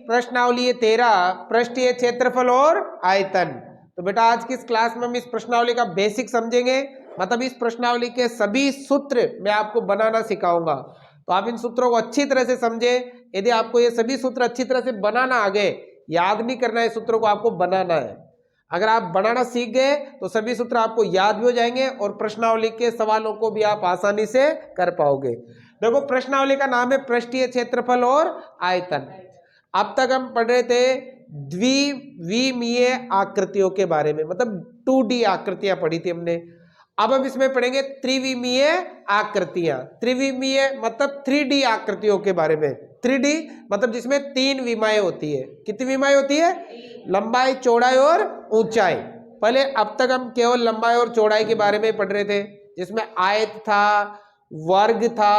प्रश्नावली है 13, पृष्ठीय क्षेत्रफल और आयतन। तो बेटा आज की इस क्लास में हम इस प्रश्नावली का बेसिक समझेंगे, मतलब इस प्रश्नावली के सभी सूत्र मैं आपको बनाना सिखाऊंगा। तो आप इन सूत्रों को अच्छी तरह से समझे। यदि आपको ये सभी सूत्र अच्छी तरह से बनाना आ गए, याद नहीं करना है सूत्रों को, आपको बनाना है। अगर आप बनाना सीख गए तो सभी सूत्र आपको याद भी हो जाएंगे और प्रश्नावली के सवालों को भी आप आसानी से कर पाओगे। देखो प्रश्नावली का नाम है पृष्ठीय क्षेत्रफल और आयतन। अब तक हम पढ़ रहे थे द्विविमीय आकृतियों के बारे में, मतलब 2D आकृतियां पढ़ी थी हमने। अब हम इसमें पढ़ेंगे त्रिविमीय आकृतियां। त्रिविमीय मतलब 3D आकृतियों के बारे में। 3D मतलब जिसमें 3 विमाएं होती है। कितनी विमाएं होती है? लंबाई, चौड़ाई और ऊंचाई। पहले अब तक हम केवल लंबाई और चौड़ाई के बारे में पढ़ रहे थे, जिसमें आयत था, वर्ग था,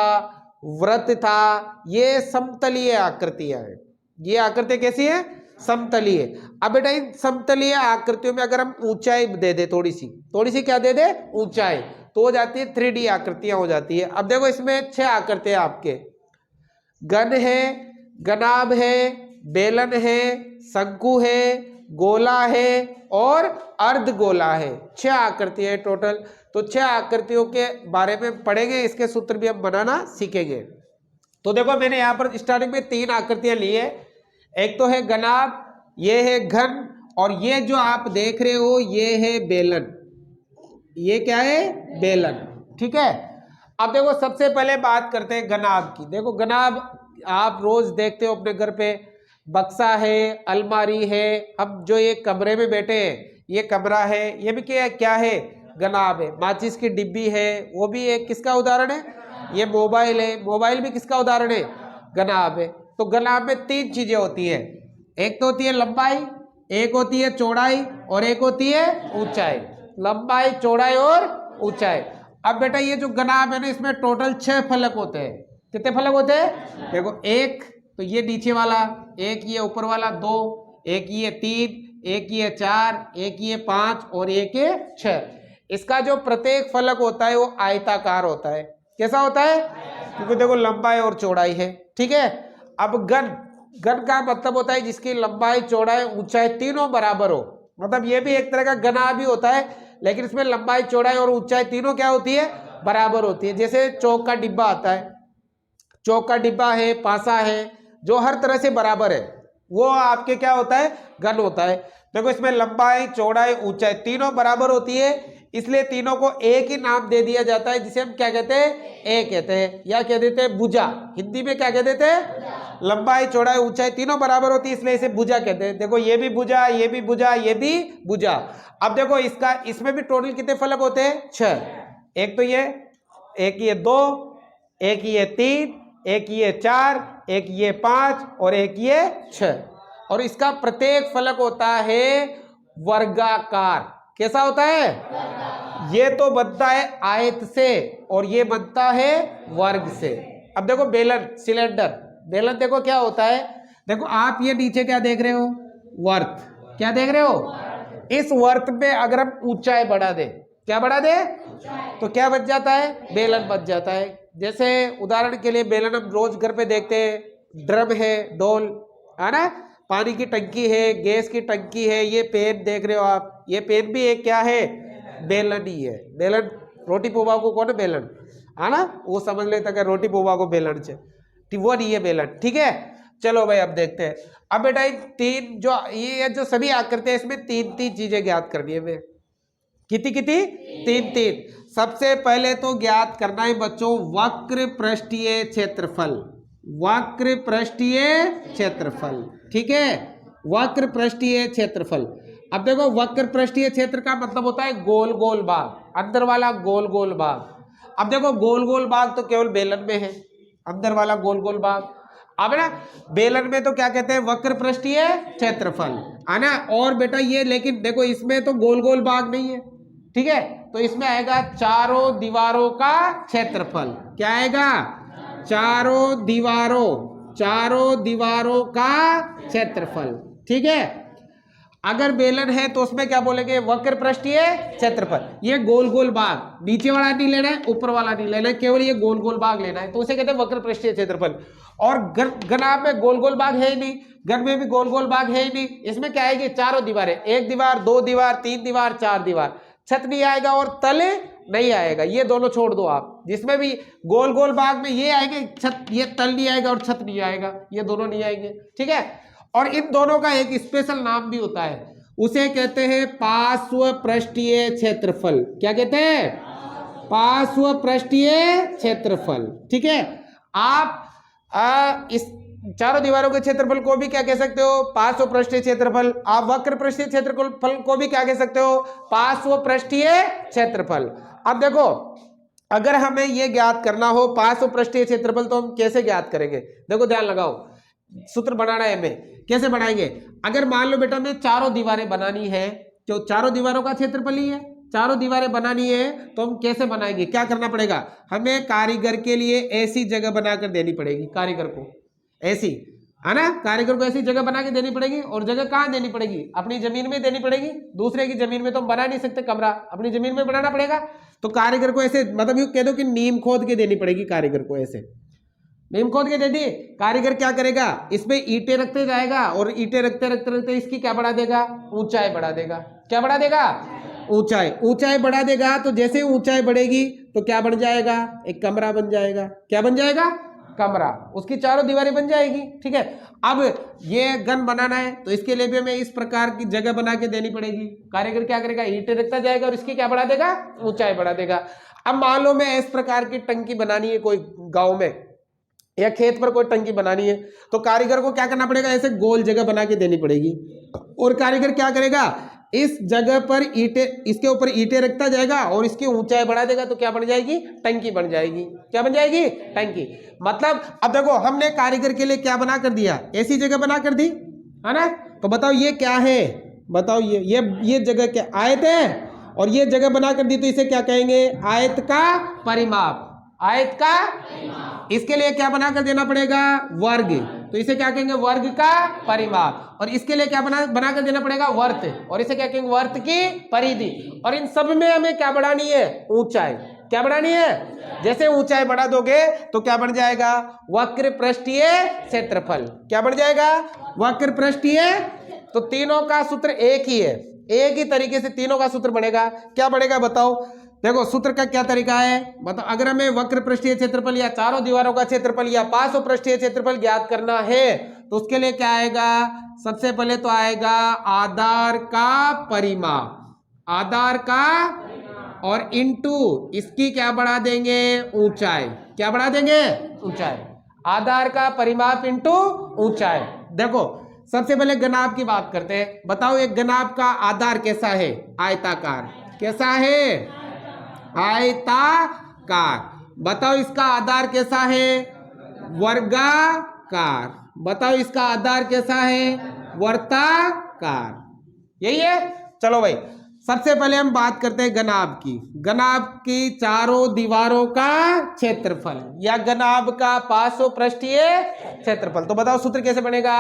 वृत्त था। ये समतलीय आकृतियां हैं। ये आकृतियां कैसी है? समतलीय। अब बेटा इन समतलीय आकृतियों में अगर हम ऊंचाई दे दे, थोड़ी सी क्या दे दे? ऊंचाई, तो हो जाती है 3D आकृतियां हो जाती है। अब देखो इसमें 6 आकृतियां आपके, घन है, घनाभ है, बेलन है, शंकु है, गोला है और अर्धगोला है। 6 आकृतियां है टोटल। तो 6 आकृतियों के बारे में पढ़ेंगे, इसके सूत्र भी हम बनाना सीखेंगे। तो देखो मैंने यहाँ पर स्टार्टिंग में 3 आकृतियां ली है। एक तो है घनाभ, ये है घन, और ये जो आप देख रहे हो ये है बेलन। ये क्या है? बेलन। ठीक है। अब देखो सबसे पहले बात करते हैं घनाभ की। देखो घनाभ आप रोज देखते हो अपने घर पे, बक्सा है, अलमारी है। अब जो ये कमरे में बैठे हैं, ये कमरा है, ये भी क्या है? घनाभ है। माचिस की डिब्बी है, वो भी एक किसका उदाहरण है? ये मोबाइल है, मोबाइल भी किसका उदाहरण है? घनाभ है। तो घनाभ में 3 चीजें होती है। एक तो होती है लंबाई, एक होती है चौड़ाई और एक होती है ऊंचाई। लंबाई, चौड़ाई और ऊंचाई। अब बेटा ये जो घनाभ है ना, इसमें टोटल 6 फलक होते हैं। कितने फलक होते हैं? देखो एक तो ये नीचे वाला, एक ये ऊपर वाला, 2, एक ये 3, एक ये 4, एक ये 5 और एक ये 6। इसका जो प्रत्येक फलक होता है वो आयताकार होता है। कैसा होता है? क्योंकि देखो लंबाई और चौड़ाई है। ठीक है। अब घन का मतलब होता है जिसकी लंबाई, चौड़ाई, ऊंचाई तीनों बराबर हो। मतलब ये भी एक तरह का घनाभ भी होता है, लेकिन इसमें लंबाई, चौड़ाई और ऊंचाई तीनों क्या होती है? बराबर होती है। जैसे चौक का डिब्बा आता है, चौक का डिब्बा है, पासा है, जो हर तरह से बराबर है, वो आपके क्या होता है? घन होता है। देखो इसमें लंबाई, चौड़ाई, ऊंचाई तीनों बराबर होती है, इसलिए तीनों को एक ही नाम दे दिया जाता है, जिसे हम क्या कहते हैं? ए कहते हैं, या कह देते हैं भुजा। हिंदी में क्या कह देते हैं? लंबाई, चौड़ाई, ऊंचाई तीनों बराबर होती है, इसलिए इसे भुजा कहते हैं। देखो ये भी भुजा, ये भी भुजा, ये भी भुजा। अब देखो इसमें भी टोटल कितने फलक होते हैं? 6। एक तो ये, एक ये 2, एक ये 3, एक ये 4, एक ये 5 और एक ये 6। और इसका प्रत्येक फलक होता है वर्गाकार। कैसा होता है? ये तो बनता है आयत से और ये बनता है वर्ग से। अब देखो बेलन, सिलेंडर, बेलन देखो क्या होता है। देखो आप ये नीचे क्या देख रहे हो? वर्त। क्या देख रहे हो? इस वर्त में अगर हम ऊंचाई बढ़ा दे, क्या बढ़ा दे? तो क्या बच जाता है? बेलन बच जाता है। जैसे उदाहरण के लिए बेलन हम रोज घर पे देखते हैं, ड्रम है, डोल है ना, पानी की टंकी है, गैस की टंकी है, ये पेन देख रहे हो आप, ये पेन भी एक क्या है? बेलन ही है। बेलन रोटी पोवा को कौन बेलन है ना, वो समझ लेता है रोटी पोवा को बेलन से, वो नहीं है बेलन। ठीक है। चलो भाई अब देखते हैं। अब बेटा इन 3 ये जो सभी आकृति है, इसमें 3 चीजें ज्ञात करनी है हमें। कितनी 3। सबसे पहले तो ज्ञात करना है बच्चों वक्र पृष्ठीय क्षेत्रफल। वक्र पृष्ठीय क्षेत्रफल। ठीक है। वक्र पृष्ठीय क्षेत्रफल। अब देखो वक्र पृष्ठीय क्षेत्र का मतलब होता है गोल गोल भाग, अंदर वाला गोल गोल भाग। अब देखो गोल गोल भाग तो केवल बेलन में है, अंदर वाला गोल गोल भाग। अब ना बेलन में तो क्या कहते हैं? वक्र पृष्ठीय क्षेत्रफल है ना। और बेटा ये, लेकिन देखो इसमें तो गोल गोल भाग नहीं है। ठीक है। तो इसमें आएगा चारों दीवारों का क्षेत्रफल। क्या आएगा? चारों दीवारों का क्षेत्रफल। ठीक है। अगर बेलन है तो उसमें क्या बोलेंगे, वक्र पृष्ठीय क्षेत्रफल। ये गोल गोल भाग, नीचे वाला नहीं लेना है, ऊपर वाला नहीं लेना है, केवल ये गोल गोल भाग लेना है, तो उसे कहते हैं वक्र पृष्ठीय क्षेत्रफल। और घनाभ में गोल गोल भाग है ही नहीं, घन में भी गोल गोल भाग है ही नहीं। इसमें क्या आएगी, चारों दीवारें, एक दीवार, दो दीवार, तीन दीवार, चार दीवार, छत नहीं आएगा और तले नहीं आएगा, ये दोनों छोड़ दो आप। जिसमें भी गोल गोल भाग में ये आएंगे छत, ये तल नहीं आएगा और छत नहीं आएगा, ये दोनों नहीं आएंगे, ठीक है। और इन दोनों का एक स्पेशल नाम भी होता है, उसे कहते हैं पार्श्व पृष्ठीय क्षेत्रफल। क्या कहते हैं, पार्श्व पृष्ठीय क्षेत्रफल, ठीक है। आप इस चारों दीवारों के क्षेत्रफल को भी क्या कह सकते हो, पार्श्व पृष्ठीय क्षेत्रफल। आप वक्र पृष्ठीय क्षेत्रफल को भी क्या कह सकते हो, पार्श्व पृष्ठीय क्षेत्रफल। अब देखो, अगर हमें यह ज्ञात करना हो पार्श्व पृष्ठीय क्षेत्रफल तो हम कैसे ज्ञात करेंगे, देखो ध्यान लगाओ, सूत्र बनाना है हमें, कैसे बनाएंगे। अगर मान लो बेटा हमें चारों दीवारें बनानी है, जो चारों दीवारों का क्षेत्रफल ही है, चारों दीवारें बनानी है, तो हम कैसे बनाएंगे, क्या करना पड़ेगा, हमें कारीगर के लिए ऐसी जगह बनाकर देनी पड़ेगी, कारीगर को ऐसी, है ना, कारीगर को ऐसी जगह बना के देनी पड़ेगी। और जगह कहाँ देनी पड़ेगी, अपनी जमीन में देनी पड़ेगी, दूसरे की जमीन में तो हम बना नहीं सकते कमरा, अपनी जमीन में बनाना पड़ेगा। तो कारीगर को ऐसे, मतलब यूं कह दो कि नीम खोद के देनी पड़ेगी कारीगर को, ऐसे नीम खोद के दे दी। कारीगर क्या करेगा, इसमें ईंटें रखते जाएगा और ईंटें रखते रखते रखते इसकी क्या बढ़ा देगा, ऊंचाई बढ़ा देगा। क्या बढ़ा देगा, ऊंचाई, ऊंचाई बढ़ा देगा। तो जैसे ऊंचाई बढ़ेगी तो क्या बन जाएगा, एक कमरा बन जाएगा। क्या बन जाएगा, कमरा, उसकी चारों दीवारें बन जाएगी, ठीक है। अब ये गन बनाना है तो इसके लिए भी हमें इस प्रकार की जगह बना के देनी पड़ेगी। कारीगर क्या करेगा, ईंटें रखता जाएगा और इसकी क्या बढ़ा देगा, ऊंचाई बढ़ा देगा। अब मान लो मैं इस प्रकार की टंकी बनानी है कोई गांव में या खेत पर कोई टंकी बनानी है, तो कारीगर को क्या करना पड़ेगा, ऐसे गोल जगह बना के देनी पड़ेगी। और कारीगर क्या करेगा, इस जगह पर ईंटें, इसके ऊपर ईंटें रखता जाएगा और इसकी ऊंचाई बढ़ा देगा, तो क्या बन जाएगी, टंकी बन जाएगी। क्या बन जाएगी, टंकी। मतलब अब देखो, हमने कारीगर के लिए क्या बना कर दिया, ऐसी जगह बना कर दी, है ना। तो बताओ ये क्या है, बताओ ये जगह क्या, आयत है, और ये जगह बना कर दी तो इसे क्या कहेंगे, आयत का परिमाप। आयत का, इसके लिए क्या बना कर देना पड़ेगा, वर्ग, तो इसे क्या कहेंगे, वर्ग का परिमाप। और इसके लिए क्या बना कर देना पड़ेगा, वर्त, और इसे क्या कहेंगे, वर्त की परिधि। और इन सब में हमें क्या बढ़ानी है, ऊंचाई। क्या बढ़ानी है, जैसे ऊंचाई बढ़ा दोगे तो क्या बन जाएगा, वक्र पृष्ठीय क्षेत्रफल। क्या बन जाएगा, वक्र पृष्ठीय। तो तीनों का सूत्र एक ही है, एक ही तरीके से तीनों का सूत्र बनेगा। क्या बनेगा बताओ, देखो सूत्र का क्या तरीका है बताओ। अगर हमें वक्र पृष्ठीय क्षेत्रफल या चारों दीवारों का क्षेत्रफल या पार्श्व पृष्ठीय क्षेत्रफल ज्ञात करना है तो उसके लिए क्या आएगा, सबसे पहले तो आएगा आधार का परिमाप, आधार का, और इनटू इसकी क्या बढ़ा देंगे, ऊंचाई। क्या बढ़ा देंगे, ऊंचाई। आधार का परिमाप इनटू ऊंचाई। देखो सबसे पहले घनाभ की बात करते हैं। बताओ एक घनाभ का आधार कैसा है, आयताकार। कैसा है, आयताकार। बताओ इसका आधार कैसा है, वर्गाकार। बताओ इसका आधार कैसा है, वर्ताकार। यही है। चलो भाई, सबसे पहले हम बात करते हैं घनाभ की। घनाभ की चारों दीवारों का क्षेत्रफल या घनाभ का पार्श्व पृष्ठीय क्षेत्रफल। तो बताओ सूत्र कैसे बनेगा,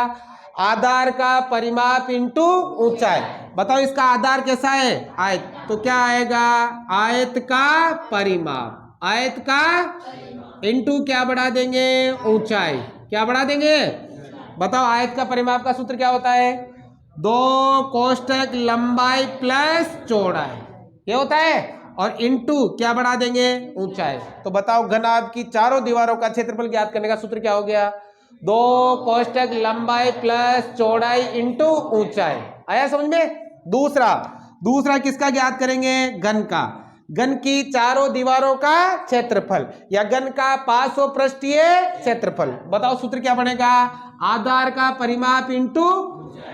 आधार का परिमाप इंटू ऊंचाई। बताओ इसका आधार कैसा है, आयत, तो क्या आएगा, आयत का परिमाप। आयत का इंटू क्या बढ़ा देंगे, ऊंचाई। क्या बढ़ा देंगे, बताओ आयत का परिमाप का सूत्र क्या होता है, 2 कोष्ठक लंबाई प्लस चौड़ाई, ये होता है। और इंटू क्या बढ़ा देंगे, ऊंचाई। तो बताओ घनाभ की चारों दीवारों का क्षेत्रफल ज्ञात करने का सूत्र क्या हो गया, 2 कोष्ठक लंबाई प्लस चौड़ाई इंटू ऊंचाई। आया समझ में। दूसरा किसका ज्ञात करेंगे, घन का। घन की चारों दीवारों का क्षेत्रफल या घन का पार्श्व पृष्ठीय क्षेत्रफल। बताओ सूत्र क्या बनेगा, आधार का परिमाप इंटू,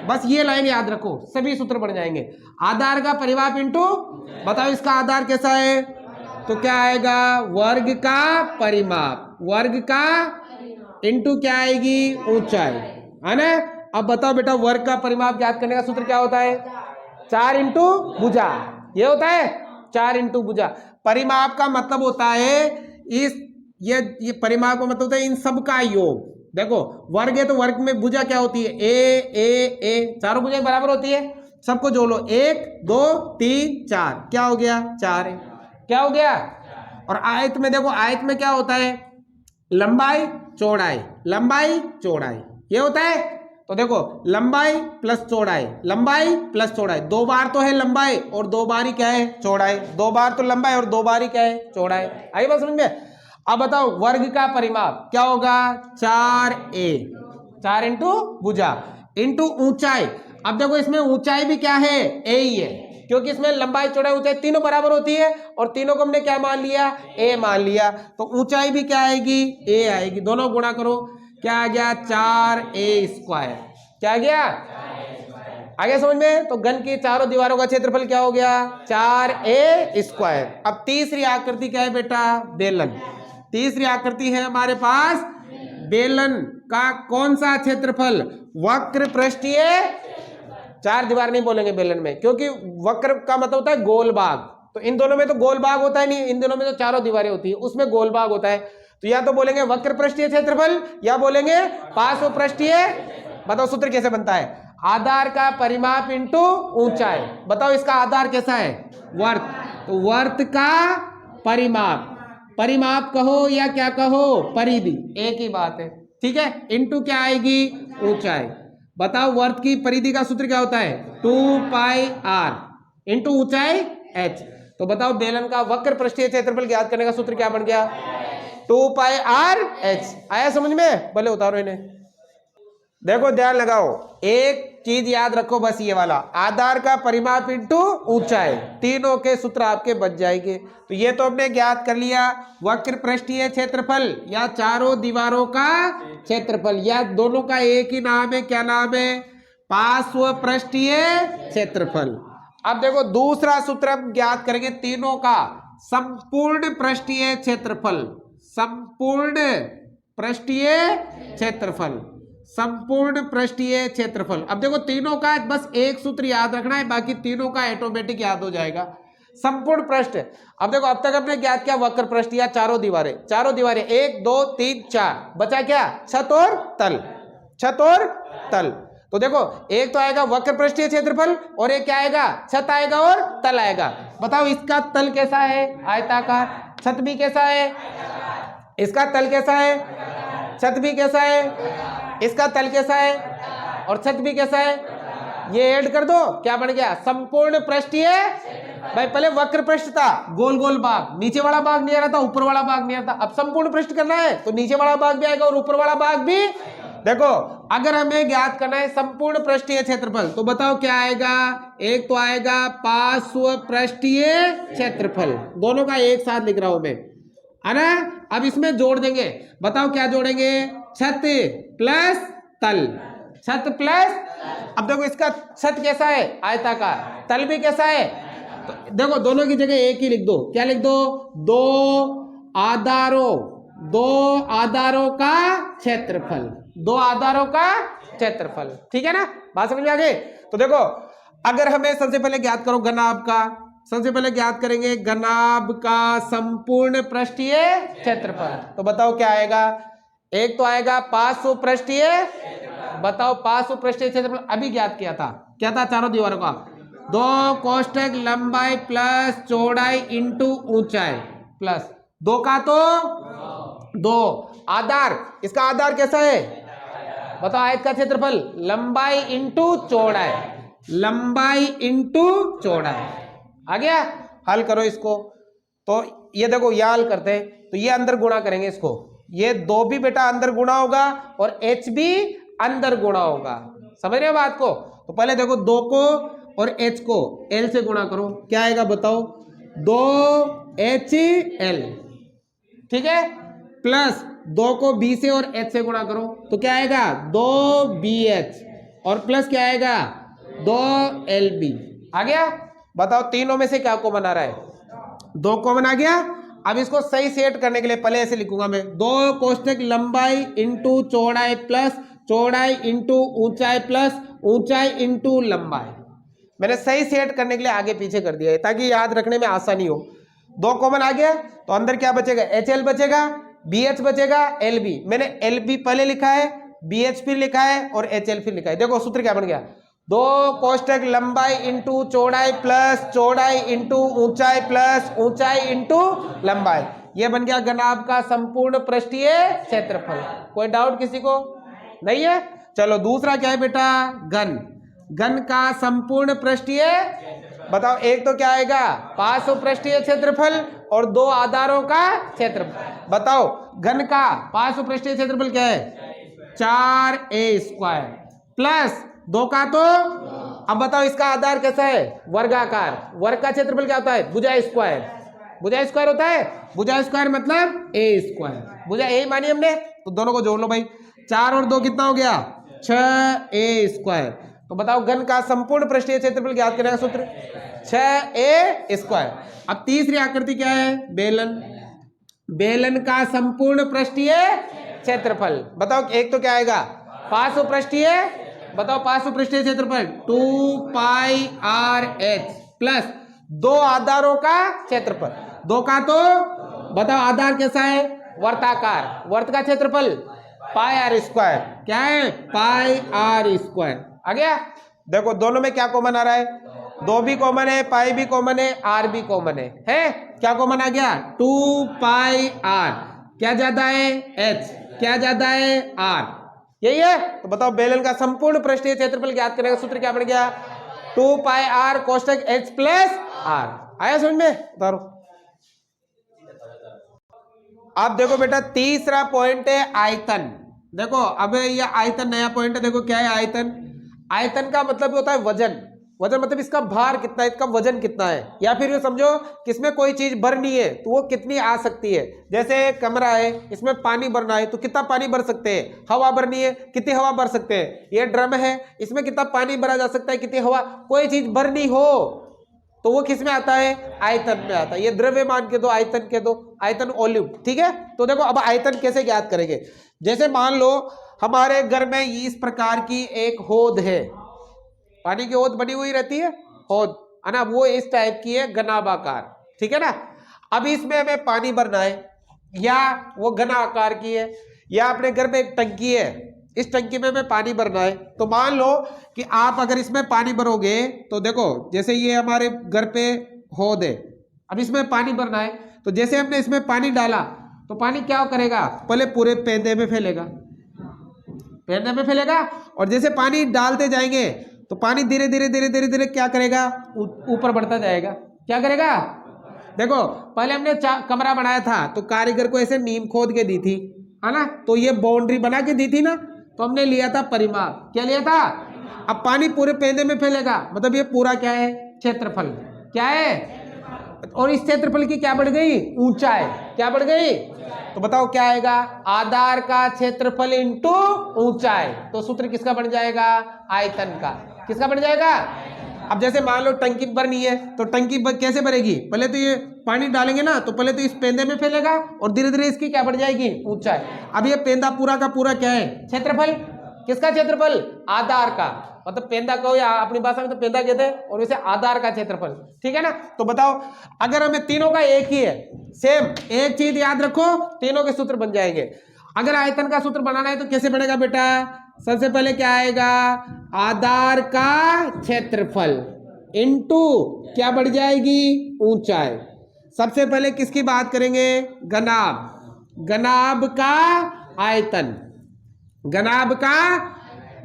बस ये लाइन याद रखो, सभी सूत्र बन जाएंगे। आधार का परिमाप इंटू, बताओ इसका आधार कैसा है, तो क्या आएगा, वर्ग का परिमाप। वर्ग का इंटू क्या आएगी, ऊंचाई, है ना। अब बताओ बेटा वर्ग का परिमाप ज्ञात करने का सूत्र क्या होता है, 4 इंटू भुजा। ये होता है 4 इंटू भुजा। परिमाप का मतलब होता है ये परिमाप का मतलब होता है इन सब का योग। देखो वर्ग है तो वर्ग में भुजा क्या होती है, ए ए ए, चारों भुजाएं बराबर होती है। सबको जोड़ लो, 1 2 3 4, क्या हो गया 4 है, क्या हो गया। और आयत में देखो, आयत में क्या होता है, लंबाई चौड़ाई, लंबाई चौड़ाई, ये होता है। तो देखो लंबाई प्लस चौड़ाई, लंबाई प्लस चौड़ाई, 2 बार तो है लंबाई और 2 बार ही क्या है चौड़ाई, 2 बार तो लंबाई और 2 बार ही क्या है चौड़ाई। आई बात समझ में। अब बताओ वर्ग का परिमाप क्या होगा, 4a, 4 इंटू भुजा इंटू ऊंचाई। अब देखो इसमें ऊंचाई भी क्या है, a ही है, क्योंकि इसमें लंबाई चौड़ाई ऊंचाई तीनों बराबर होती है और तीनों को हमने क्या मान लिया, a मान लिया, तो ऊंचाई भी क्या आएगी, a आएगी। दोनों गुणा करो, क्या आ गया 4a², क्या आ गया, आगे समझ में। तो घन की चारों दीवारों का क्षेत्रफल क्या हो गया, 4a²। अब तीसरी आकृति क्या है बेटा, बेलन। तीसरी आकृति है हमारे पास बेलन का कौन सा क्षेत्रफल, वक्र पृष्ठीय, 4 दीवार नहीं बोलेंगे बेलन में, क्योंकि वक्र का मतलब होता है गोल भाग, तो इन दोनों में तो गोल भाग होता है नहीं, इन दोनों में तो चारों दीवारें होती है, उसमें गोल भाग होता है। तो या तो बोलेंगे वक्र पृष्ठीय क्षेत्रफल या बोलेंगे पार्श्व पृष्ठीय। बताओ सूत्र कैसे बनता है, आधार का परिमाप इंटू ऊंचाई। बताओ इसका आधार कैसा है, वर्त, तो वर्त का परिमाप, परिमाप कहो या क्या कहो, परिधि, एक ही बात है, ठीक है। इंटू क्या आएगी, ऊंचाई। बताओ वर्त की परिधि का सूत्र क्या होता है, 2πr इंटू ऊंचाई h। तो बताओ बेलन का वक्र पृष्ठीय क्षेत्रफल ज्ञात करने का सूत्र क्या बन गया, 2πr/h। आया समझ में, भले उतारो इन्हें। देखो ध्यान लगाओ, एक चीज याद रखो बस, ये वाला आधार का परिमाप इंटू ऊंचाई, तीनों के सूत्र आपके बच जाएंगे। तो ये तो हमने ज्ञात कर लिया, वक्र पृष्ठीय क्षेत्रफल या चारों दीवारों का क्षेत्रफल, या दोनों का एक ही नाम है, क्या नाम है, पार्श्व पृष्ठीय क्षेत्रफल। अब देखो दूसरा सूत्र हम ज्ञात करेंगे तीनों का संपूर्ण पृष्ठीय क्षेत्रफल, संपूर्ण पृष्ठीय क्षेत्रफल, संपूर्ण पृष्ठीय क्षेत्रफल। अब देखो तीनों का बस एक सूत्र याद रखना है, बाकी तीनों का ऑटोमेटिक याद हो जाएगा। संपूर्ण पृष्ठ, अब देखो अब तक हमने ज्ञात किया वक्र पृष्ठ या चारों दीवारें, चारों दीवारें 1 2 3 4, बचा क्या, छत और तल, छत और तल। तो देखो एक तो आएगा वक्र पृष्ठीय क्षेत्रफल और एक क्या आएगा, छत आएगा और तल आएगा। बताओ इसका तल कैसा है, आयताकार, छत भी कैसा है, इसका तल कैसा है, छत भी कैसा है, इसका तल कैसा है और छत भी कैसा है, ये ऐड कर दो, क्या बन गया, संपूर्ण पृष्ठीय। भाई पहले वक्र पृष्ठ था, गोल गोल भाग, नीचे वाला भाग नहीं आ रहा था, ऊपर वाला भाग नहीं आ रहा था। अब संपूर्ण पृष्ठ करना है तो नीचे वाला भाग भी आएगा और ऊपर वाला भाग भी। देखो अगर हमें ज्ञात करना है संपूर्ण पृष्ठीय क्षेत्रफल, तो बताओ क्या आएगा, एक तो आएगा पार्श्व पृष्ठीय क्षेत्रफल, दोनों का एक साथ लिख रहा हूं मैं, है ना। अब इसमें जोड़ देंगे, बताओ क्या जोड़ेंगे, छत प्लस तल, छत प्लस। अब देखो इसका छत कैसा है, आयताकार, तल भी कैसा है, तो देखो दोनों की जगह एक ही लिख दो, क्या लिख दो, दो आधारों का क्षेत्रफल, दो आधारों का क्षेत्रफल, ठीक है ना, बात समझ में आ गई। तो देखो अगर हमें सबसे पहले ज्ञात करो घनाभ का, सबसे पहले ज्ञात करेंगे घनाभ का संपूर्ण पृष्ठीय क्षेत्रफल, तो बताओ क्या आएगा, एक तो आएगा पार्श्व पृष्ठीय, बताओ पार्श्व पृष्ठीय क्षेत्रफल अभी ज्ञात किया था, क्या था, चारों दीवारों का, 2 कोष्ठक लंबाई प्लस चौड़ाई इंटू ऊंचाई प्लस 2 का तो 2, आधार, इसका आधार कैसा है, बताओ आयत का क्षेत्रफल, लंबाई इंटू चौड़ाई, लंबाई इंटू चौड़ाई। आ गया, हल करो इसको। तो ये देखो यह हल करते हैं, तो ये अंदर गुणा करेंगे इसको, ये 2 भी बेटा अंदर गुणा होगा और h भी अंदर गुणा होगा, समझ रहे हो बात को। तो पहले देखो 2 को और h को l से गुणा करो, क्या आएगा बताओ, 2HL, ठीक है, प्लस 2 को b से और h से गुणा करो, तो क्या आएगा 2BH और प्लस क्या आएगा 2LB। आ गया, बताओ तीनों में से क्या कॉमन आ रहा है, 2 कॉमन आ गया। अब इसको सही सेट करने के लिए पहले ऐसे लिखूंगा मैं, 2 कोष्ठक लंबाई इंटू चौड़ाई प्लस चौड़ाई इंटू ऊंचाई प्लस ऊंचाई इंटू लंबाई। मैंने सही सेट करने के लिए आगे पीछे कर दिया है ताकि याद रखने में आसानी हो। 2 कॉमन आ गया तो अंदर क्या बचेगा, HL बचेगा, BH बचेगा, LB। मैंने LB पहले लिखा है, BH फिर लिखा है और HL फिर लिखा है। देखो सूत्र क्या बन गया, दो कोष्टक लंबाई इंटू चौड़ाई प्लस चौड़ाई इंटू ऊंचाई प्लस ऊंचाई इंटू लंबाई, ये बन गया घनाभ का संपूर्ण पृष्ठीय क्षेत्रफल। कोई डाउट किसी को नहीं है? चलो दूसरा क्या है बेटा, घन। घन का संपूर्ण पृष्ठीय, बताओ एक तो क्या आएगा पार्श्व पृष्ठीय क्षेत्रफल और दो आधारों का क्षेत्रफल। बताओ घन का पार्श्व पृष्ठीय क्षेत्रफल क्या है 4a² प्लस दो का तो, अब बताओ इसका आधार कैसा है वर्गाकार, वर्ग का क्षेत्रफल क्या होता है भुजा स्क्वायर, भुजा स्क्वायर होता है, भुजा स्क्वायर मतलब a², भुजा a मानी हमने, तो दोनों को जोड़ लो भाई, 4 और 2 कितना हो गया 6a²। तो बताओ घन का संपूर्ण पृष्ठीय क्षेत्रफल ज्ञात करने का सूत्र 6a²। अब तीसरी आकृति क्या है बेलन, बेलन का संपूर्ण पृष्ठीय क्षेत्रफल, बताओ एक तो क्या आएगा पार्श्व पृष्ठीय, बताओ पार्श्व पृष्ठीय क्षेत्रफल 2πrh प्लस दो आधारों का क्षेत्रफल, दो का तो बताओ आधार कैसा है वर्ताकार, वर्त का क्षेत्रफल πr², क्या है πr²। आ गया? देखो दोनों में क्या कॉमन आ रहा है, दो भी कॉमन है, पाई भी कॉमन है, आर भी कॉमन है क्या कॉमन आ गया 2πr, क्या ज्यादा है h, क्या ज्यादा है r, यही है। तो बताओ बेलन का संपूर्ण पृष्ठीय क्षेत्रफल ज्ञात करने का सूत्र क्या बन गया 2πr कोष्टक h प्लस r। आया समझ में? उतारो। अब देखो बेटा तीसरा पॉइंट है आयतन। देखो अब ये आयतन नया पॉइंट है, देखो क्या है आयतन, आयतन का मतलब होता है वजन, वजन मतलब इसका भार कितना है, इसका वजन कितना है, या फिर ये समझो कि इसमें कोई चीज भरनी है तो वो कितनी आ सकती है। जैसे कमरा है इसमें पानी भरना है तो कितना पानी भर सकते हैं, हवा भरनी है कितनी हवा भर सकते हैं, ये ड्रम है इसमें कितना पानी भरा जा सकता है, कितनी हवा, कोई चीज भरनी हो तो वो किस में आता है आयतन में आता है। ये द्रव्यमान के दो, आयतन के दो, आयतन वॉल्यूम, ठीक है। तो देखो अब आयतन कैसे ज्ञात करेंगे, जैसे मान लो हमारे घर में इस प्रकार की एक होद है, पानी की होद बनी हुई रहती है होद है ना, वो इस टाइप की है घनाभाकार, ठीक है ना। अब इसमें हमें पानी भरना है, या वो घना आकार की है, या अपने घर में एक टंकी है, इस टंकी में हमें पानी भरना है। तो मान लो कि आप अगर इसमें पानी भरोगे तो देखो जैसे ये हमारे घर पे होद है, अब इसमें पानी भरना है, तो जैसे हमने इसमें पानी डाला तो पानी क्या करेगा पहले पूरे पेंदे में फैलेगा, पेंदे में फैलेगा, और जैसे पानी डालते जाएंगे तो पानी धीरे धीरे धीरे धीरे धीरे क्या करेगा ऊपर बढ़ता जाएगा, क्या करेगा। देखो पहले हमने कमरा बनाया था तो कारीगर को ऐसे नींव खोद के दी थी, है ना, तो ये बाउंड्री बना के दी थी ना, तो हमने लिया था परिमाप, क्या लिया था। अब पानी पूरे पेंदे में फैलेगा, मतलब ये पूरा क्या है क्षेत्रफल, क्या है, और इस क्षेत्रफल की क्या बढ़ गई ऊंचाई, क्या बढ़ गई। तो बताओ क्या आएगा आधार का क्षेत्रफल इंटू ऊंचाई, तो सूत्र किसका बन जाएगा आयतन का, किसका बन जाएगा। अब जैसे मान लो टंकी भरनी है तो टंकी कैसे भरेगी, पहले तो ये पानी डालेंगे ना तो पहले तो इस पेंदे में फैलेगा और धीरे धीरे इसकी क्या बढ़ जाएगी ऊंचाई। अब ये पेंदा पूरा का पूरा क्या है क्षेत्रफल, किसका क्षेत्रफल आधार का, मतलब पेंदा कहो या अपनी भाषा में तो पेंदा कहते हैं, और वैसे आधार का क्षेत्रफल, ठीक है ना। तो बताओ अगर हमें तीनों का एक ही है, सेम एक चीज याद रखो, तीनों के सूत्र बन जाएंगे। अगर आयतन का सूत्र बनाना है तो कैसे बनेगा बेटा, सबसे पहले क्या आएगा आधार का क्षेत्रफल इनटू क्या बढ़ जाएगी ऊंचाई। सबसे पहले किसकी बात करेंगे घनाभ, घनाभ का आयतन, घनाभ का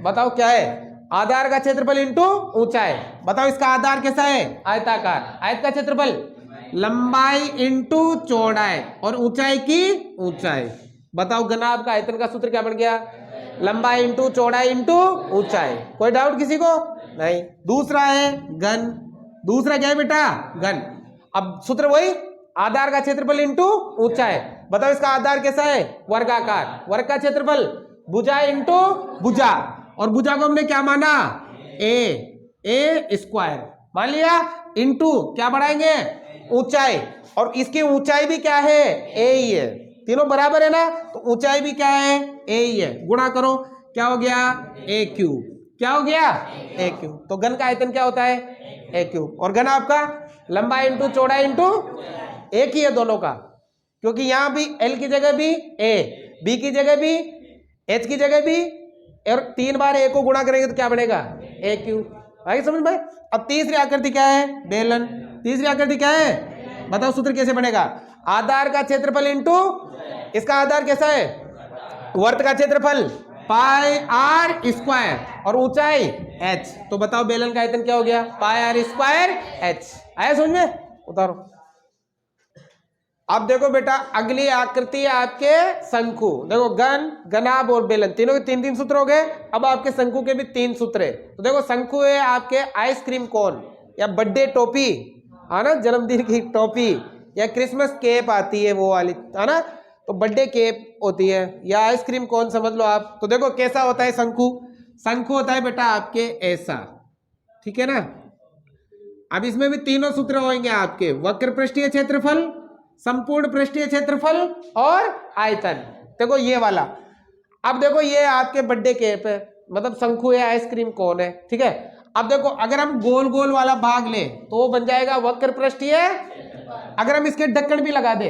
बताओ क्या है आधार का क्षेत्रफल इंटू ऊंचाई। बताओ इसका आधार कैसा है आयताकार, आयत का क्षेत्रफल लंबाई इंटू चौड़ाई और ऊंचाई की ऊंचाई। बताओ घनाभ का आयतन का सूत्र क्या बन गया लंबाई इंटू चौड़ाई इंटू ऊंचाई। कोई डाउट किसी को नहीं। दूसरा है घन, दूसरा क्या है बेटा घन। अब सूत्र वही आधार का क्षेत्रफल इंटू ऊंचाई। बताओ इसका आधार कैसा है वर्गाकार, वर्ग का क्षेत्रफल भुजा इंटू भुजा, और भुजा को हमने क्या माना ए स्क्वायर मान लिया, इंटू क्या बढ़ाएंगे ऊंचाई, और इसकी ऊंचाई भी क्या है ए ही है, तीनों बराबर है ना, तो ऊंचाई भी क्या है ए ही है, गुणा करो क्या हो गया ए क्यूब, क्या हो गया ए क्यूब। तो घन का आयतन क्या होता है ए क्यूब, और घन आपका लंबाई इंटू चौड़ाई इंटू एक ही है दोनों का, क्योंकि यहां भी एल की जगह भी ए, बी की जगह भी, एच की जगह भी, और 3 बार ए को गुणा करेंगे तो क्या बनेगा ए क्यू। आगे समझ भाई। अब तीसरी आकृति क्या है? बेलन। तीसरी आकृति क्या है? बताओ सूत्र कैसे बनेगा? आधार का क्षेत्रफल इंटू इसका आधार कैसा है? वर्त का क्षेत्रफल पाई आर स्क्वायर और ऊंचाई h। तो बताओ बेलन का आयतन क्या हो गया? पाई आर स्क्वायर h। आया समझ में? उतारो। अब देखो बेटा अगली आकृति है आपके शंकु। देखो घन, घनाभ और बेलन तीनों के तीन तीन सूत्र हो गए। अब आपके शंकु के भी तीन सूत्र है। तो देखो शंकु है आपके आइसक्रीम कोन या बर्थडे टोपी, है ना, जन्मदिन की टोपी या क्रिसमस केप आती है वो वाली, है ना, तो बर्थडे केप होती है या आइसक्रीम कोन समझ लो आप। तो देखो कैसा होता है शंकु? शंकु होता है बेटा आपके ऐसा, ठीक है ना। अब इसमें भी तीनों सूत्र होंगे आपके, वक्र पृष्ठीय क्षेत्रफल, संपूर्ण पृष्ठीय क्षेत्रफल और आयतन। देखो ये वाला। अब देखो ये आपके बर्थडे केप है, मतलब शंकु है, आइसक्रीम कोन है, ठीक है। अब देखो अगर हम गोल गोल वाला भाग ले तो वो बन जाएगा वक्र पृष्ठीय। अगर हम इसके ढक्कन भी लगा दे,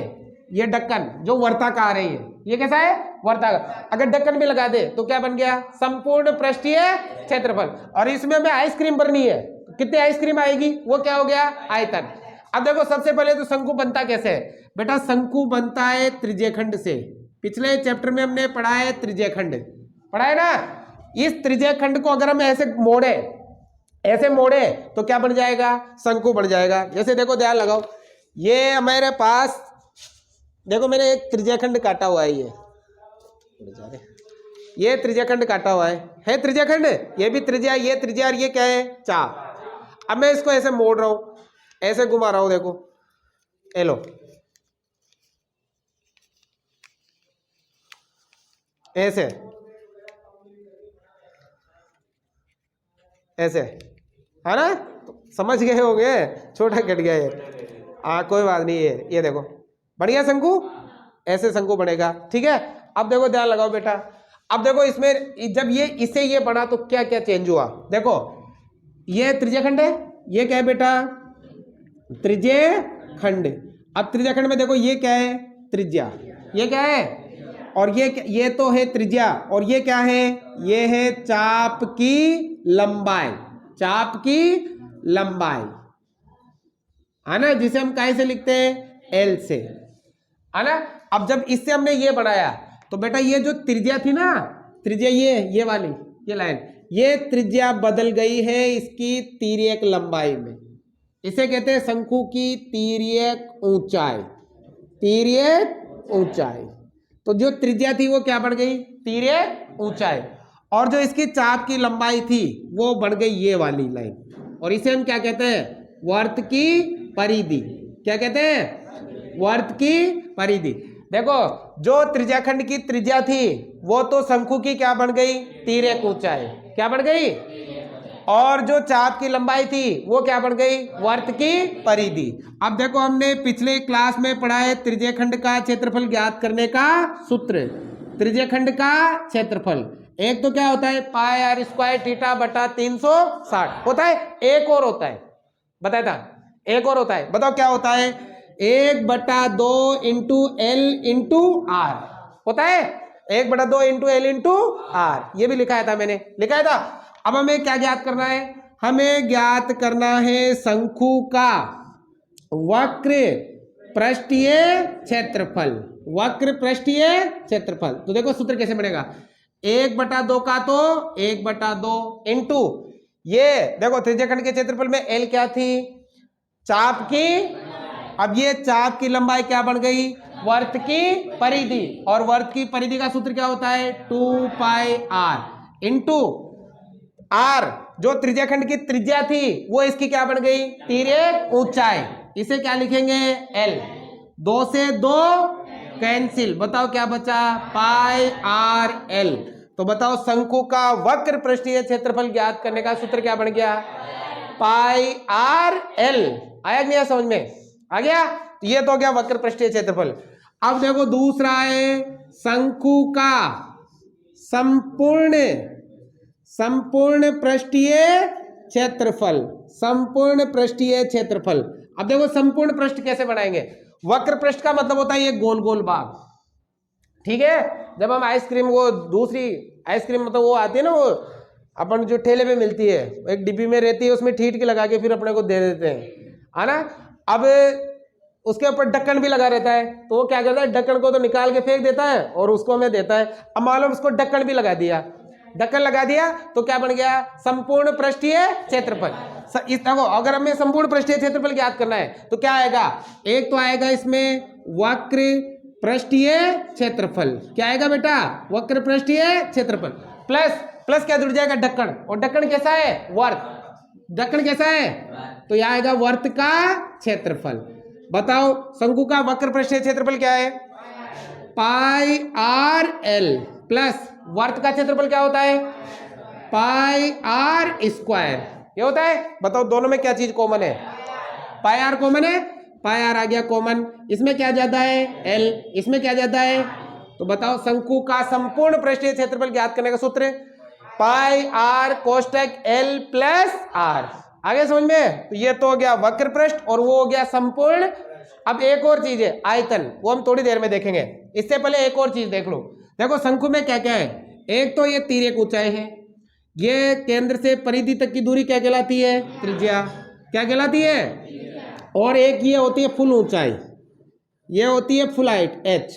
ये ढक्कन जो वर्ताकार है, ये कैसा है? वर्ताकार। अगर ढक्कन भी लगा दे तो क्या बन गया? संपूर्ण पृष्ठीय क्षेत्रफल। और इसमें हमें आइसक्रीम भरनी है, कितनी आइसक्रीम आएगी? वो क्या हो गया? आयतन। अब देखो सबसे पहले तो शंकु बनता कैसे है बेटा? शंकु बनता है त्रिज्यखंड से। पिछले चैप्टर में हमने पढ़ा है त्रिज्यखंड, पढ़ा है ना। इस त्रिज्यखंड को अगर हम ऐसे मोड़े, ऐसे मोड़े तो क्या बन जाएगा? शंकु बन जाएगा। जैसे देखो ध्यान लगाओ, ये हमारे पास देखो मैंने एक त्रिज्यखंड काटा हुआ है, ये त्रिज्यखंड काटा हुआ है त्रिज्यखंड। ये भी त्रिज्या, ये त्रिज्या और ये क्या है? चाप। अब मैं इसको ऐसे मोड़ रहा हूं, ऐसे घुमा रहा हूं, देखो ये लो, ऐसे ऐसे, है ना। तो समझ गए होंगे, छोटा कट गया ये। कोई बात नहीं है। ये देखो बढ़िया शंकु, ऐसे शंकु बनेगा, ठीक है। अब देखो ध्यान लगाओ बेटा। अब देखो इसमें जब ये इससे ये बना तो क्या क्या चेंज हुआ? देखो ये त्रिज्यखंड है, ये क्या है बेटा? त्रिज्यखंड। अब त्रिज्यखंड में देखो ये क्या है? त्रिज्या। ये क्या है? और ये तो है त्रिज्या, और ये क्या है? ये है चाप की लंबाई। चाप की लंबाई, है ना, जिसे हम कैसे लिखते हैं? एल से, है ना। अब जब इससे हमने ये बनाया तो बेटा ये जो त्रिज्या थी ना, त्रिज्या ये वाली, ये लाइन, ये त्रिज्या बदल गई है इसकी तिर्यक लंबाई में। इसे कहते हैं शंकु की तिर्यक ऊंचाई। तिर्यक ऊंचाई। तो जो त्रिज्या थी वो क्या बन गई? तिर्यक ऊंचाई। और जो इसकी चाप की लंबाई थी वो बन गई ये वाली लाइन। और इसे हम क्या कहते हैं? वर्त की परिधि। क्या कहते हैं? वर्त की परिधि। देखो जो त्रिज्याखंड की त्रिज्या थी वो तो शंकु की क्या बन गई? तिर्यक ऊंचाई। क्या बन गई? और जो चाप की लंबाई थी वो क्या बन गई? वर्त की परिधि। अब देखो हमने पिछले क्लास में पढ़ा है त्रिज्याखंड का क्षेत्रफल ज्ञात करने का सूत्र। त्रिज्याखंड का क्षेत्रफल एक तो क्या होता है? पाई आर स्क्वायर थीटा बटा 360 होता है। एक और होता है, बताया था, एक और होता है, बताओ क्या होता है? 1/2 इंटू एल इंटू आर होता है। 1/2 इंटू एल इंटू आर, ये भी लिखाया था मैंने, लिखाया था। अब हमें क्या ज्ञात करना है? हमें ज्ञात करना है शंकु का वक्र पृष्ठीय क्षेत्रफल। वक्र पृष्ठीय क्षेत्रफल। तो देखो सूत्र कैसे बनेगा? 1/2 का तो 1/2 इंटू ये देखो त्रिज्याखंड के क्षेत्रफल में एल क्या थी? चाप की। अब ये चाप की लंबाई क्या बन गई? वर्त की परिधि। और वर्त की परिधि का सूत्र क्या होता है? 2 पाई आर इंटू आर जो त्रिज्याखंड की त्रिज्या थी वो इसकी क्या बन गई? तिर्यक ऊंचाई। इसे क्या लिखेंगे? एल। 2 से 2 कैंसिल, बताओ क्या बचा? पाई आर एल। तो बताओ शंकु का वक्र पृष्ठीय क्षेत्रफल ज्ञात करने का सूत्र क्या बन गया? पाई आर एल। आया कि नहीं समझ में? आ गया। ये तो हो गया वक्र पृष्ठीय क्षेत्रफल। अब देखो दूसरा है शंकु का संपूर्ण पृष्ठीय क्षेत्रफल। संपूर्ण पृष्ठीय क्षेत्रफल। अब देखो संपूर्ण पृष्ठ कैसे बनाएंगे? वक्र पृष्ठ का मतलब होता है ये गोल गोल भाग, ठीक है। जब हम आइसक्रीम, वो दूसरी आइसक्रीम मतलब वो आती है ना, वो अपन जो ठेले पे मिलती है, एक डिब्बी में रहती है, उसमें ठीठ के लगा के फिर अपने को दे देते हैं, है ना। अब उसके ऊपर ढक्कन भी लगा रहता है, तो वो क्या करता है, ढक्कन को तो निकाल के फेंक देता है और उसको हमें देता है। अब मालूम उसको ढक्कन भी लगा दिया, ढक्कन लगा दिया तो क्या बन गया, संपूर्ण पृष्ठीय क्षेत्रफल। इस देखो, अगर हमें संपूर्ण पृष्ठीय क्षेत्रफल ज्ञात करना है तो क्या आएगा, एक तो आएगा इसमें वक्र पृष्ठीय क्षेत्रफल। क्या आएगा बेटा, वक्र पृष्ठीय क्षेत्रफल प्लस प्लस क्या जुड़ जाएगा, ढक्कन। और ढक्कन कैसा है, वर्त। ढक्कन कैसा है, तो यह आएगा वर्त का क्षेत्रफल। बताओ शंकु का वक्र पृष्ठीय क्षेत्रफल क्या है, पाई आर एल प्लस वर्त का क्षेत्रफल क्या होता है, पाई आर स्क्वायर। ये होता है। बताओ दोनों में क्या चीज कॉमन है, पाई आर कॉमन है, पाई आर आ गया कॉमन। इसमें क्या जाता है, एल, इसमें क्या जाता है। तो बताओ शंकु का संपूर्ण पृष्ठीय क्षेत्रफल ज्ञात करने का सूत्र, पाई आर कोष्टक एल प्लस आर। आगे समझ में। तो ये तो हो गया वक्र पृष्ठ और वो हो गया संपूर्ण। अब एक और चीज है आयतन, वो हम थोड़ी देर में देखेंगे। इससे पहले एक और चीज देख लो। देखो शंकु में क्या क्या है, एक तो ये तिर्यक ऊंचाई है, ये केंद्र से परिधि तक की दूरी क्या कहलाती है, त्रिज्या। क्या कहलाती है। और एक ये होती है फुल ऊंचाई, ये होती है फुल हाइट एच,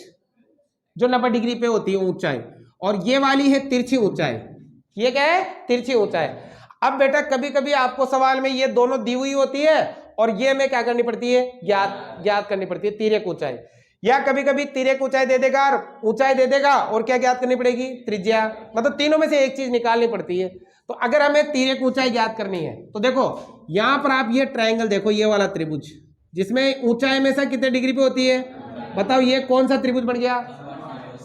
जो 90 डिग्री पे होती है ऊंचाई। और ये वाली है तिरछी ऊंचाई, ये क्या है, तिरछी ऊंचाई। अब बेटा कभी कभी आपको सवाल में ये दोनों दी हुई होती है और ये में क्या करनी पड़ती है, ज्ञात करनी पड़ती है तिर्यक ऊंचाई। या कभी कभी तिर्यक ऊंचाई दे देगा और ऊंचाई दे देगा और क्या ज्ञात करनी पड़ेगी, त्रिज्या। मतलब तीनों में से एक चीज निकालनी पड़ती है। तो अगर हमें तिर्यक ऊंचाई ज्ञात करनी है तो देखो यहां पर आप ये ट्रायंगल देखो, ये वाला त्रिभुज जिसमें ऊंचाई हमेशा कितने डिग्री पे होती है। बताओ ये कौन सा त्रिभुज बन गया,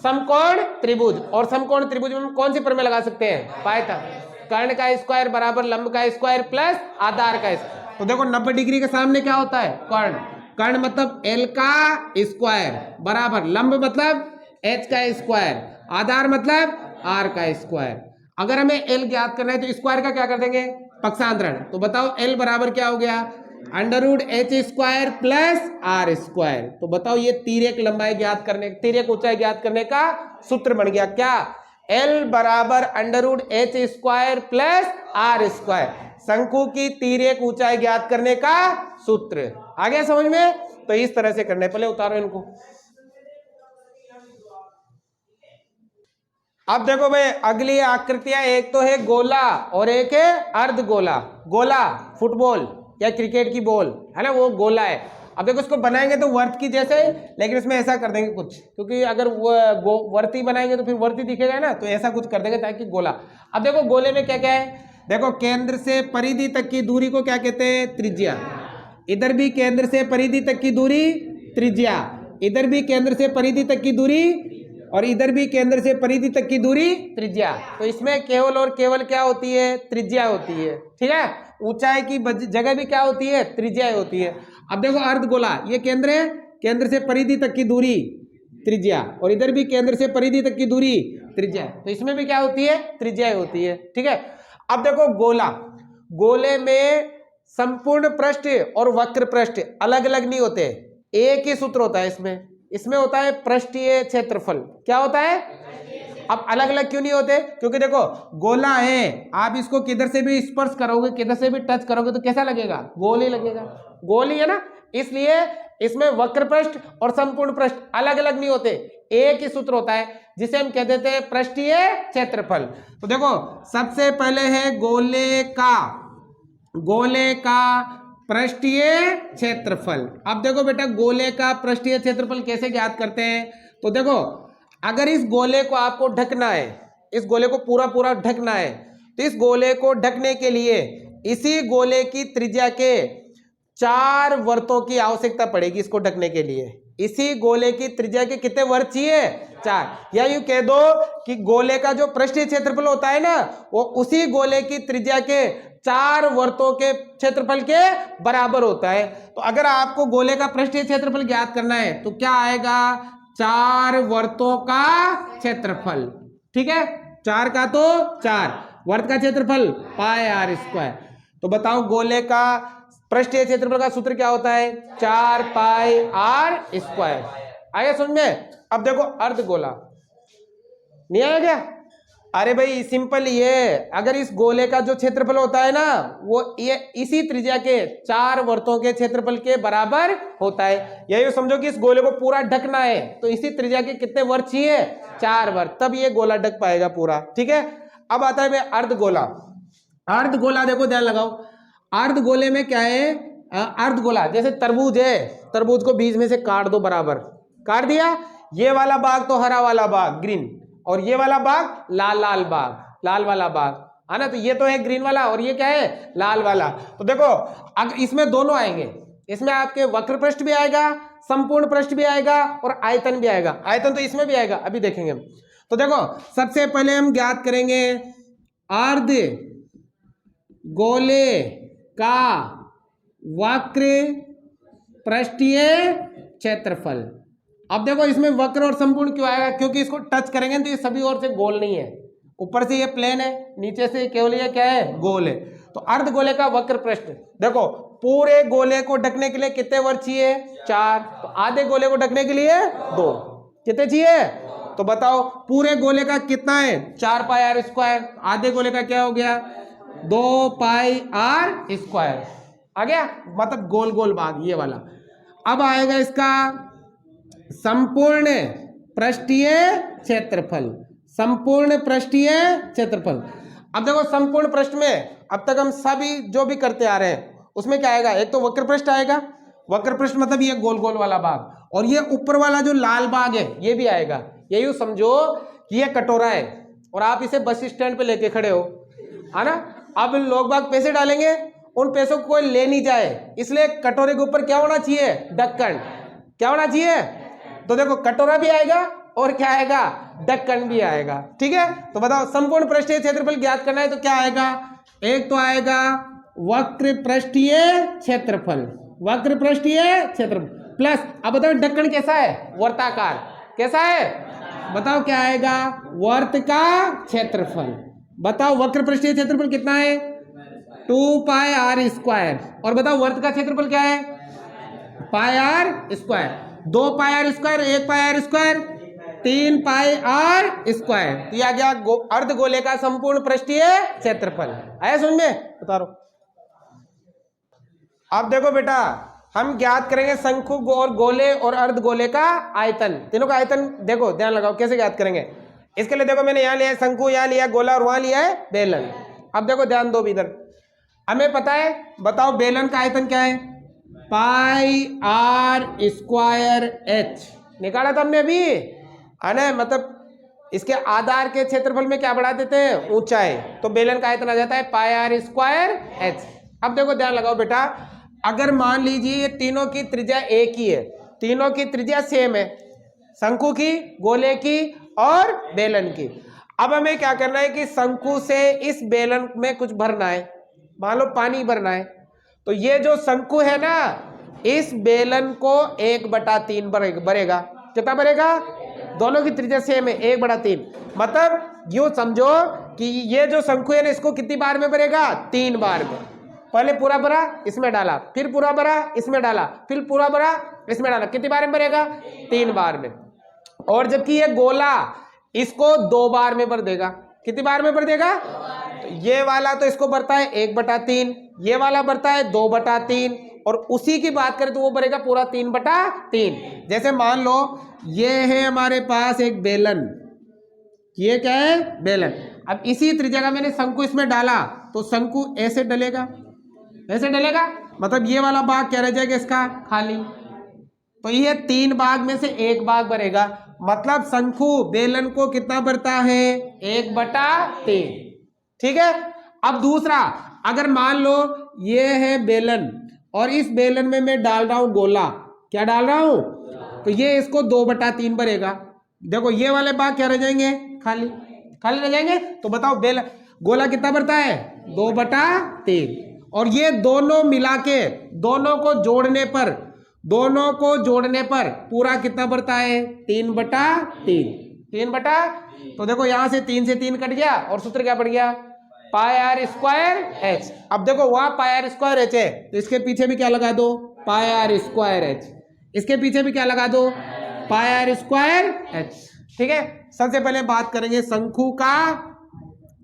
समकोण त्रिभुज। और समकोण त्रिभुज में कौन सी प्रमेय लगा सकते हैं, पायथा। कर्ण का स्क्वायर बराबर लंब का स्क्वायर प्लस आधार का स्क्वायर। तो देखो 90 डिग्री के सामने क्या होता है, कर्ण। कर्ण मतलब एल का स्क्वायर बराबर लंब मतलब एच का स्क्वायर, आधार मतलब आर का स्क्वायर। अगर हमें एल ज्ञात करना है तो स्क्वायर का क्या कर देंगे, पक्षांतरण। तो बताओ एल बराबर क्या हो गया, under H square plus R square. तो बताओ ये तिर्यक लंबाई ज्ञात करने, तिर्यक ऊंचाई ज्ञात करने का सूत्र बन गया क्या, एल बराबर under H square plus R square. शंकु की तिर्यक ऊंचाई ज्ञात करने का सूत्र आ गया समझ में। तो इस तरह से करने, पहले उतारो इनको। अब देखो भाई अगली आकृतियां, एक तो है गोला और एक है अर्धगोला। गोला फुटबॉल या क्रिकेट की बॉल है ना, वो गोला है। अब देखो इसको बनाएंगे तो वर्त की जैसे, लेकिन इसमें ऐसा कर देंगे कुछ, क्योंकि अगर वो वर्ती बनाएंगे तो फिर वर्ती दिखेगा ना, तो ऐसा कुछ कर देंगे ताकि गोला। अब देखो गोले में क्या क्या है, देखो केंद्र से परिधि तक की दूरी को क्या कहते हैं, त्रिज्या। इधर भी केंद्र से परिधि तक की दूरी त्रिज्या, इधर भी केंद्र से परिधि तक की दूरी, और इधर भी केंद्र से परिधि तक की दूरी त्रिज्या। तो इसमें केवल और केवल क्या होती है, त्रिज्या होती है। ठीक है, ऊंचाई की जगह भी क्या होती है, त्रिज्या होती है। अब देखो अर्धगोला, ये केंद्र है, केंद्र से परिधि तक की दूरी त्रिज्या, और इधर भी केंद्र से परिधि तक की दूरी त्रिज्या। तो इसमें भी क्या होती है, त्रिज्या होती है। ठीक है। अब देखो गोला, गोले में संपूर्ण पृष्ठ और वक्र पृष्ठ अलग अलग नहीं होते, एक ही सूत्र होता है इसमें। इसमें होता है पृष्ठीय क्षेत्रफल। क्या होता है, अब अलग अलग क्यों नहीं होते, क्योंकि देखो गोला है, आप इसको किधर से भी स्पर्श करोगे, किधर से भी टच करोगे तो कैसा लगेगा, गोल ही लगेगा, गोल ही है ना। इसलिए इसमें वक्र पृष्ठ और संपूर्ण पृष्ठ अलग अलग नहीं होते, एक ही सूत्र होता है जिसे हम कह देते हैं पृष्ठीय क्षेत्रफल। तो देखो सबसे पहले है गोले का पृष्ठीय क्षेत्रफल। अब देखो बेटा गोले का पृष्ठीय क्षेत्रफल कैसे ज्ञात करते हैं। तो देखो अगर इस गोले को आपको ढकना है, इस गोले को पूरा पूरा ढकना है, तो इस गोले को ढकने के लिए इसी गोले की त्रिज्या के 4 वर्तों की आवश्यकता पड़ेगी। इसको ढकने के लिए इसी गोले की त्रिज्या के कितने वर्त चाहिए, 4। या यूं कह दो कि गोले का जो पृष्ठीय क्षेत्रफल होता है ना, वो उसी गोले की त्रिज्या के 4 वर्तों के क्षेत्रफल के बराबर होता है। तो अगर आपको गोले का पृष्ठीय क्षेत्रफल ज्ञात करना है तो क्या आएगा, 4 वर्तों का क्षेत्रफल। ठीक है, 4 का तो 4 वर्त का क्षेत्रफल पाई आर स्क्वायर। तो बताओ गोले का पृष्ठीय क्षेत्रफल का सूत्र क्या होता है, 4 पाई आर स्क्वायर। आया समझ में। अब देखो अर्धगोला, नहीं आया क्या, अरे भाई सिंपल, ये अगर इस गोले का जो क्षेत्रफल होता है ना वो ये इसी त्रिज्या के 4 वृत्तों के क्षेत्रफल के बराबर होता है। यही समझो कि इस गोले को पूरा ढकना है तो इसी त्रिज्या के कितने वृत्त चाहिए, 4 वृत्त, तब ये गोला ढक पाएगा पूरा। ठीक है, अब आता है भाई अर्धगोला। अर्धगोला देखो ध्यान लगाओ, अर्धगोले में क्या है, अर्धगोला जैसे तरबूज है, तरबूज को बीच में से काट दो, बराबर काट दिया, ये वाला भाग तो हरा वाला भाग ग्रीन, और ये वाला भाग लाल लाल भाग, लाल वाला भाग है ना, तो ये तो है ग्रीन वाला और ये क्या है लाल वाला। तो देखो अगर इसमें दोनों आएंगे, इसमें आपके वक्र पृष्ठ भी आएगा, संपूर्ण पृष्ठ भी आएगा और आयतन भी आएगा। आयतन तो इसमें भी आएगा, अभी देखेंगे हम। तो देखो सबसे पहले हम ज्ञात करेंगे अर्ध गोले का वक्र पृष्ठीय क्षेत्रफल। अब देखो इसमें वक्र और संपूर्ण क्यों आएगा, क्योंकि इसको टच करेंगे तो ये सभी ओर से गोल नहीं है, ऊपर से ये प्लेन है, नीचे से केवल ये क्या है गोल है। तो अर्ध गोले का वक्र पृष्ठ, देखो पूरे गोले को ढकने के लिए कितने वृत्त चाहिए, 4, तो आधे गोले को ढकने के लिए 2, कितने चाहिए, तो बताओ पूरे गोले का कितना है, 4 पाई आर स्क्वायर, आधे गोले का क्या हो गया 2 पाई आर स्क्वायर, आ गया, मतलब गोल गोल भाग ये वाला। अब आएगा इसका संपूर्ण पृष्ठीय क्षेत्रफल, संपूर्ण पृष्ठीय क्षेत्रफल। अब देखो संपूर्ण पृष्ठ में अब तक हम सभी जो भी करते आ रहे हैं उसमें क्या आएगा, एक तो वक्र पृष्ठ आएगा, वक्र पृष्ठ मतलब ये गोल गोल वाला भाग, और ये ऊपर वाला जो लाल भाग है ये भी आएगा। यही समझो कि ये कटोरा है और आप इसे बस स्टैंड पे लेके खड़े हो, है ना, अब लोग बाग पैसे डालेंगे, उन पैसों को कोई ले नहीं जाए, इसलिए कटोरे के ऊपर क्या होना चाहिए, ढक्कन, क्या होना चाहिए, तो देखो कटोरा भी आएगा और क्या आएगा, ढक्कन भी आएगा। ठीक है, तो बताओ संपूर्ण पृष्ठीय क्षेत्रफल ज्ञात करना है तो क्या आएगा, एक तो आएगा वक्र पृष्ठीय क्षेत्रफल, वक्र पृष्ठीय क्षेत्रफल प्लस, अब बताओ ढक्कन कैसा है, वर्ताकार, कैसा है, बताओ क्या आएगा, वर्त का क्षेत्रफल। बताओ वक्र पृष्ठीय क्षेत्रफल कितना है, 2 पाई आर स्क्वायर, और बताओ वर्त का क्षेत्रफल क्या है, pi r square, 2 pi r square, 1 pi r square, 3 pi r square, तो यह आ गया अर्धगोले का संपूर्ण पृष्ठीय क्षेत्रफल। आया समझ में, बता रहा हूं। अब देखो बेटा हम ज्ञात करेंगे शंकु और गोले और अर्धगोले का आयतन, तीनों का आयतन देखो ध्यान लगाओ कैसे ज्ञात करेंगे। इसके लिए देखो मैंने यहाँ लिया है शंकु, यहाँ लिया गोला और वहां लिया है बेलन। अब देखो ध्यान दो इधर, हमें पता है, बताओ बेलन का आयतन क्या है, पाई आर स्क्वायर एच, निकाला था हमने अभी, है ना, मतलब इसके आधार के क्षेत्रफल में क्या बढ़ा देते हैं, ऊंचाई, तो बेलन का आयतन आ जाता है पाई आर स्क्वायर एच। अब देखो ध्यान लगाओ बेटा, अगर मान लीजिए ये तीनों की त्रिज्या एक ही है, तीनों की त्रिज्या सेम है, शंकु की, गोले की और बेलन की। अब हमें क्या करना है कि शंकु से इस बेलन में कुछ भरना है, मान लो पानी भरना है, तो ये जो शंकु है ना इस बेलन को 1/3 भरेगा, कितना भरेगा, दोनों की त्रिज्या सेम है 1/3, मतलब यूं समझो कि ये जो शंकु है ना इसको कितनी बार में भरेगा, 3 बार में। पहले पूरा भरा इसमें डाला, फिर पूरा भरा इसमें डाला, फिर पूरा भरा इसमें डाला, कितनी बार में भरेगा, 3 बार में। और जबकि ये गोला इसको 2 बार में भर देगा, कितनी बार में भर देगा, तो ये वाला तो इसको भरता है 1/3, ये वाला भरता है 2/3, और उसी की बात करें तो वो भरेगा पूरा 3/3। जैसे मान लो ये है हमारे पास एक बेलन, ये क्या है बेलन, अब इसी त्रिज्या का मैंने शंकु इसमें डाला तो शंकु ऐसे डलेगा, ऐसे डलेगा, मतलब ये वाला भाग क्या रह जाएगा इसका खाली, तो ये 3 भाग में से 1 भाग भरेगा, मतलब शंकु बेलन को कितना भरता है, 1/3। ठीक है, अब दूसरा, अगर मान लो ये है बेलन और इस बेलन में मैं डाल रहा हूं गोला, क्या डाल रहा हूं, तो ये इसको 2/3 भरेगा, देखो ये वाले भाग क्या रह जाएंगे, खाली, खाली रह जाएंगे। तो बताओ बेलन गोला कितना भरता है, 2/3, और ये दोनों मिला के दोनों को जोड़ने पर, दोनों को जोड़ने पर पूरा कितना भरता है, 3/3, 3 तो देखो यहां से 3 से 3 कट गया और सूत्र क्या पड़ गया, पाई आर स्क्वायर एच। अब देखो वहां पाई आर स्क्वायर एच है तो इसके पीछे भी क्या लगा दो, पाई आर स्क्वायर एच, इसके पीछे भी क्या लगा दो, पाई आर स्क्वायर एच। ठीक है, सबसे पहले बात करेंगे शंकु का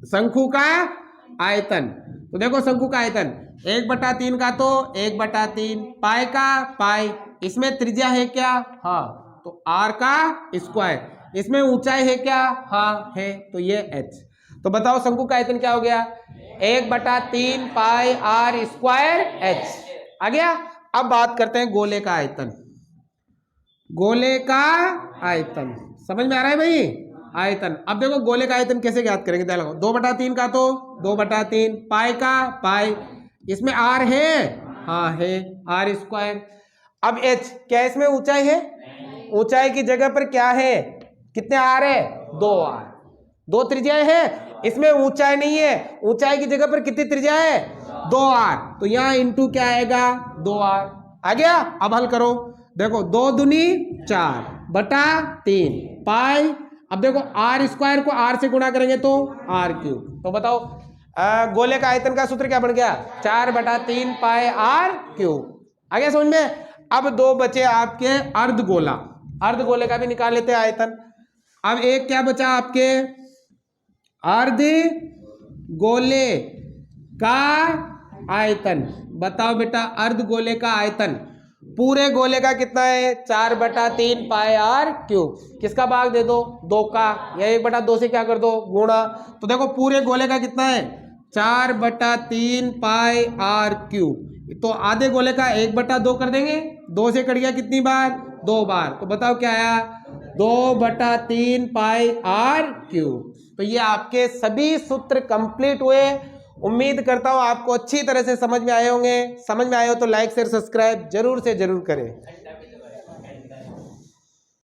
शंकु का आयतन। तो देखो शंकु का आयतन 1/3 का तो 1/3 पाई का पाई, इसमें त्रिज्या है क्या? हाँ, तो r का स्क्वायर, इसमें ऊंचाई है क्या? हाँ है, तो ये h। तो बताओ शंकु का आयतन क्या हो गया? 1/3 पाई r स्क्वायर h आ गया। अब बात करते हैं गोले का आयतन। गोले का आयतन समझ में आ रहा है भाई? आयतन। अब देखो गोले का आयतन कैसे ज्ञात करेंगे, ध्यान लगाओ। 2/3 का तो 2/3 पाई का पाई, इसमें r है? हाँ है, r स्क्वायर। अब h क्या इसमें ऊंचाई है? ऊंचाई की जगह पर क्या है? कितने r है? 2r। 2 त्रिज्याएं है, इसमें ऊंचाई नहीं है, ऊंचाई की जगह पर कितनी त्रिज्या है? 2r। तो यहाँ इंटू क्या आएगा? 2r आ गया। अब हल करो, देखो 2 दूनी 4/3 पाई। अब देखो r स्क्वायर को r से गुणा करेंगे तो r³। तो बताओ गोले का आयतन का सूत्र क्या बन गया? 4/3 पाई r³। आ गया समझ में? अब 2 बचे आपके अर्धगोला। अर्धगोले का भी निकाल लेते हैं आयतन। अब एक क्या बचा आपके? अर्धगोले का आयतन। बताओ बेटा, अर्धगोले का आयतन पूरे गोले का कितना है? 4/3 पाई r³। किसका भाग दे दो? 2 का, या 1/2 से क्या कर दो? गुणा। तो देखो पूरे गोले का कितना है? 4/3 पाई r³। तो आधे गोले का 1/2 कर देंगे, 2 से कट गया कितनी बार? 2 बार। तो बताओ क्या आया? 2/3 पाई r³। तो ये आपके सभी सूत्र कंप्लीट हुए। उम्मीद करता हूं आपको अच्छी तरह से समझ में आए होंगे। समझ में आए हो तो लाइक शेयर सब्सक्राइब जरूर से जरूर करें।